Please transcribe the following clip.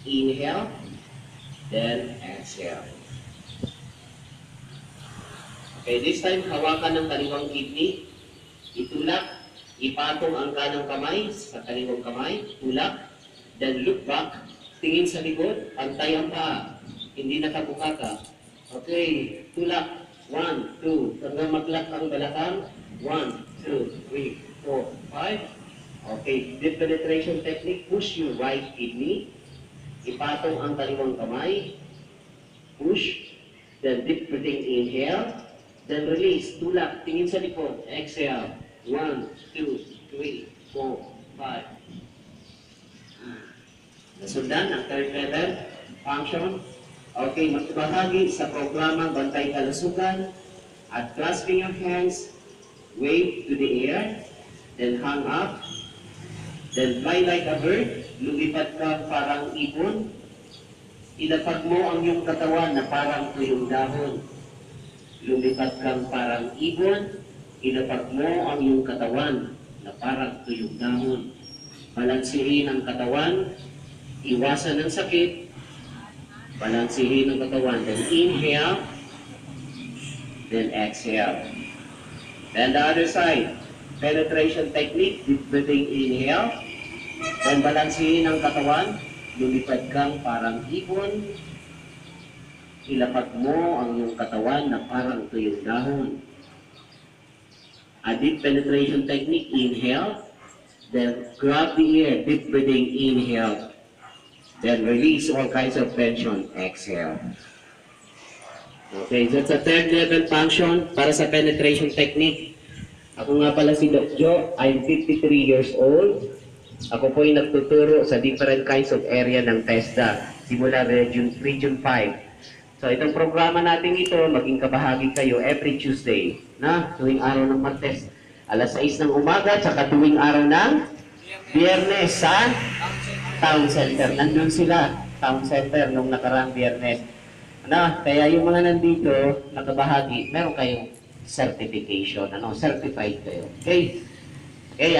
Inhale, then exhale. Okay, this time, hawakan ng kaliwang kidney. Itulak, ipatong ang kanang kamay sa kaliwang kamay. Tulak, then look back. Tingin sa likod, pantay ang paa. Hindi nakabuka ka. Okay, tulak. 1, 2, hanggang maglak ang balakang. 1, 2, 3, 4, 5. Okay, deep penetration technique. Push your right kidney. Ipatong ang kaliwang kamay. Push. Then deep breathing, inhale. Then release. Tulak. Tingin sa likod. Exhale. 1, 2, 3, 4, 5. Nasundan ang third level function. Okay, magbahagi sa programa Bantay Kalusugan at clasping your hands, wave to the air, then hang up, then fly like a bird, lumipad ka parang ibon, ilapag mo ang iyong katawan na parang tuyong dahon. Lumipad kang parang ibon, ilapag mo ang iyong katawan na parang tuyong dahon. Balansihin ang katawan, iwasan ng sakit, balansihin ang katawan, then inhale, then exhale. Then the other side, penetration technique, deep breathing, inhale, then balansihin ang katawan, lumipad kang parang ibon, ilapag mo ang iyong katawan na parang tuyong dahon. A deep penetration technique, inhale, then grab the air, deep breathing, inhale, then release all kinds of tension, exhale. Okay, that's a third level function para sa penetration technique. Ako nga pala si Doc Joe, I'm 53 years old. Ako po ay nagtuturo sa different kinds of area ng TESDA, simula Region 5. So itong programa natin ito, maging kabahagi kayo every Tuesday, na tuwing araw ng Martes, alas 6 ng umaga, tsaka tuwing araw ng Biyernes sa Town Center. Nandun sila, Town Center, nung nakaraang Biyernes. Kaya yung mga nandito, nakabahagi, meron kayong certification, certified kayo. Okay? Okay,